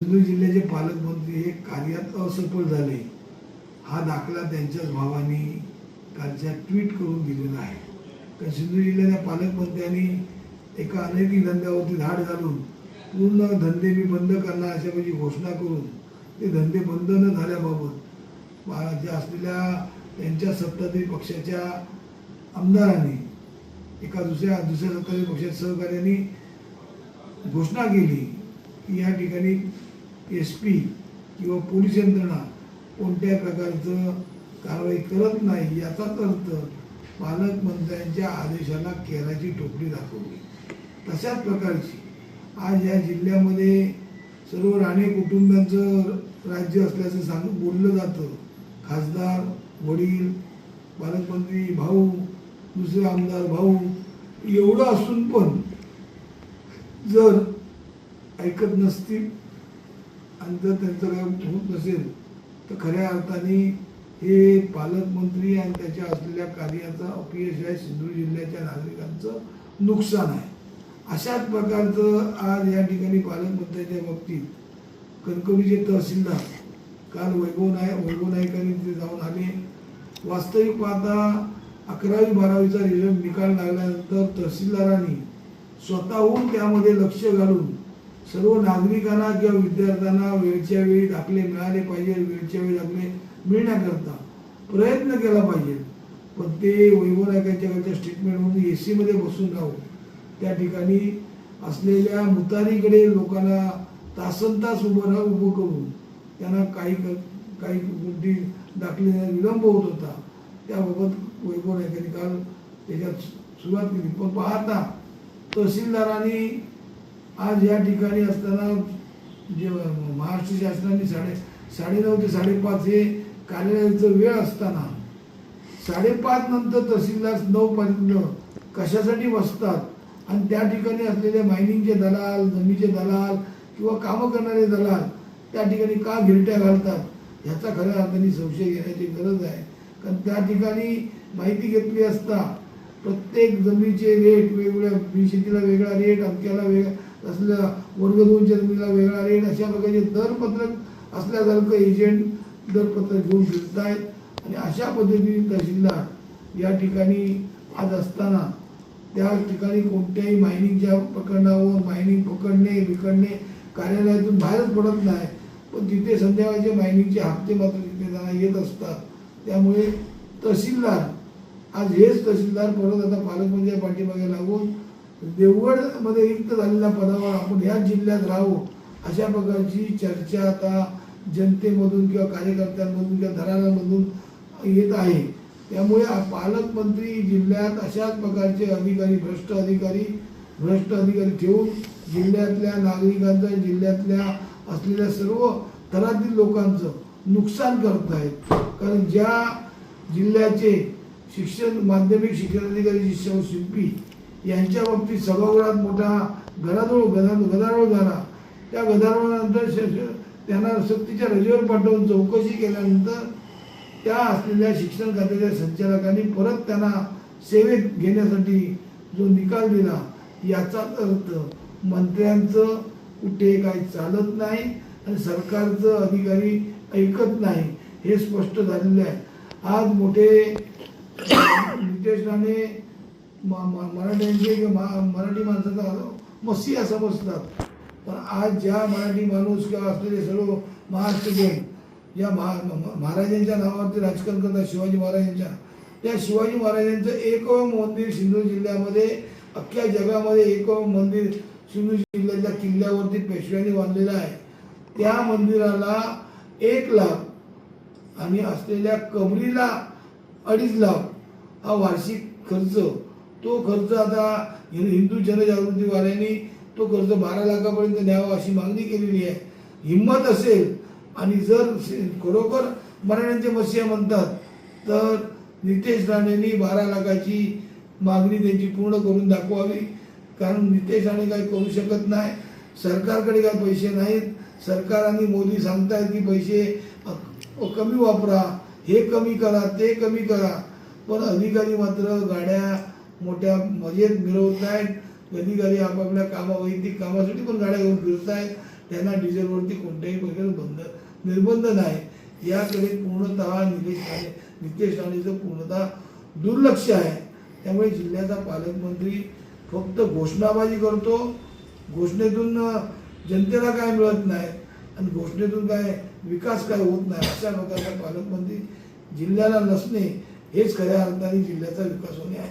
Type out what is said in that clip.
सिंधुदुर्ग जिल्ह्याचे पालकमंत्री हे कार्यात असफल झाले हा दाखला त्यांच्याच भावाने कालच्या ट्विट करून दिलेला आहे. कारण सिंधुदुर्ग जिल्ह्याच्या पालकमंत्र्यांनी एका अनैतिक धंद्यावरती धाड घालून पूर्ण धंदे मी बंद करणार अशाची घोषणा करून ते धंदे बंद न झाल्याबाबत ज्या असलेल्या त्यांच्या सत्ताधारी पक्षाच्या आमदारांनी एका दुसऱ्या सत्ताधारी पक्षाच्या सहकार्याने घोषणा केली की या ठिकाणी SP किंवा पोलीस यंत्रणा कोणत्याही प्रकारचं कारवाई करत नाही. याचाच अर्थ पालकमंत्र्यांच्या आदेशाला केराची टोपली दाखवली. तशाच प्रकारची आज या जिल्ह्यामध्ये सर्व राणे कुटुंबाचं राज्य असल्याचं बोललं जातं. खासदार, वडील, पालकमंत्री भाऊ, दुसरे आमदार भाऊ, एवढं असून पण जर ऐकत नसतील आणि जर त्यांचं काय होत नसेल तर खऱ्या अर्थाने हे पालकमंत्री आणि त्याच्या असलेल्या कार्याचं अपयश आहे. सिंधुदुर्ग जिल्ह्याच्या नागरिकांचं नुकसान आहे. अशाच प्रकारचं आज या ठिकाणी पालकमंत्र्यांच्या बाबतीत कणकवलीचे तहसीलदार काल वैभव नाईकांनी तिथे जाऊन आले. वास्तविक पाहता 11वी-12वीचा रिझल्ट निकाल लागल्यानंतर तहसीलदारांनी स्वतःहून त्यामध्ये लक्ष घालून सर्व नागरिकांना किंवा विद्यार्थ्यांना वेळच्या वेळी दाखले मिळाले पाहिजे, वेळच्या वेळी दाखले मिळण्याकरता प्रयत्न केला पाहिजे. पण ते वैभव नाईकांच्याकडच्या स्टेटमेंटमधून AC मध्ये बसून राहून त्या ठिकाणी असलेल्या मुतारीकडे लोकांना तासनतास उभं करून त्यांना काही गोष्टी दाखले विलंब होत होता. त्याबाबत वैभव नाईकांनी काल त्याच्यात सुरुवात केली. पण पाहता तहसीलदारांनी आज या ठिकाणी असताना जे महाराष्ट्र शासनाने 9:30 ते 5:30 हे कार्यालयाचं वेळ असताना 5:30 नंतर तहसीलदार 9 पर्यंत कशासाठी बसतात आणि त्या ठिकाणी असलेले मायनिंगचे दलाल, जमिनीचे दलाल किंवा कामं करणारे दलाल त्या ठिकाणी का गिरट्या घालतात याचा खऱ्या अर्थाने संशय घेण्याची गरज आहे. कारण त्या ठिकाणी माहिती घेतली असता प्रत्येक जमिनीचे रेट वेगवेगळ्या, शेतीला वेगळा रेट, अमक्याला वेगळा असल्या वर्ग 2च्या जमिनीला वेगळा रेट, अशा प्रकारचे दरपत्रक असल्यासारखं एजंट दरपत्रक घेऊन फिरत आहेत. आणि अशा पद्धतीने तहसीलदार या ठिकाणी आज असताना त्या ठिकाणी कोणत्याही मायनिंगच्या प्रकरणावर मायनिंग पकडणे विकडणे कार्यालयातून बाहेरच पडत नाही. पण तिथे संध्याकाळचे मायनिंगचे हप्ते मात्र तिथे त्यांना येत असतात. त्यामुळे तहसीलदार आज हेच तहसीलदार परत आता पालकमंत्र्यांच्या पाठीमागे लागून देवगडमध्ये रिक्त झालेल्या पदावर आपण ह्या जिल्ह्यात राहू अशा प्रकारची चर्चा आता जनतेमधून किंवा कार्यकर्त्यांमधून किंवा घराण्यामधून येत आहे. त्यामुळे पालकमंत्री जिल्ह्यात अशाच प्रकारचे भ्रष्ट अधिकारी ठेवून जिल्ह्यातल्या नागरिकांचं, जिल्ह्यातल्या असलेल्या सर्व थरातील लोकांचं नुकसान करत आहेत. कारण ज्या जिल्ह्याचे माध्यमिक शिक्षणाधिकारी शिंपी यांच्या बाबतीत सभागृहात मोठा गदारोळ झाला. त्या गदारोळानंतर त्यांना सक्तीच्या रजेवर पाठवून चौकशी केल्यानंतर त्या असलेल्या शिक्षण खात्याच्या संचालकांनी परत त्यांना सेवेत घेण्यासाठी जो निकाल दिला याचाच अर्थ मंत्र्यांचं कुठे काही चालत नाही आणि सरकारचं अधिकारी ऐकत नाही हे स्पष्ट झालेलं आहे. आज मोठे नितेश राणे मराठ्यांचे मराठी माणसाचा मसीहा समजतात. पण आज ज्या मराठी माणूस किंवा असलेले सर्व महाराष्ट्रीय ज्या महाराजांच्या नावावरती राजकारण करतात, शिवाजी महाराजांच्या, त्या शिवाजी महाराजांचं एकमेव मंदिर सिंधुदुर्ग जिल्ह्यामध्ये, अख्ख्या जगामध्ये एकमेव मंदिर सिंधुदुर्ग जिल्ह्याच्या किल्ल्यावरती पेशव्यांनी बांधलेलं आहे. त्या मंदिराला 1 लाख आणि असलेल्या कबरीला 2.5 लाख हा वार्षिक खर्च. तो खर्च आता हिंदू जनजागृतीवाल्यांनी तो खर्च 12 लाखापर्यंत न्यावा अशी मागणी केलेली आहे. हिंमत असेल आणि जर खरोखर मराठ्यांचे मसीहा म्हणतात तर नितेश राणेंनी 12 लाखाची मागणी त्यांची पूर्ण करून दाखवावी. कारण नितेश राणे काही करू शकत नाही. सरकारकडे काही पैसे नाहीत. सरकार आणि मोदी सांगतायत की पैसे कमी वापरा, हे कमी करा, ते कमी करा. पण अधिकारी मात्र गाड्या मोठ्या मजेत मिळवत आहेत. अधिकारी आपापल्या वैयक्तिक कामासाठी पण गाड्या घेऊन फिरत आहेत. त्यांना डिझेलवरती कोणत्याही प्रकारे निर्बंध नाही, याकडे पूर्णतः नितेश राणेचं पूर्णतः दुर्लक्ष आहे. त्यामुळे जिल्ह्याचा पालकमंत्री फक्त घोषणाबाजी करतो, घोषणेतून जनतेला काय मिळत नाही आणि घोषणेतून काय विकास काय होत नाही, अशा प्रकारचा पालकमंत्री जिल्ह्याला नसणे हेच खऱ्या अर्थाने जिल्ह्याचा विकास होणे आहे.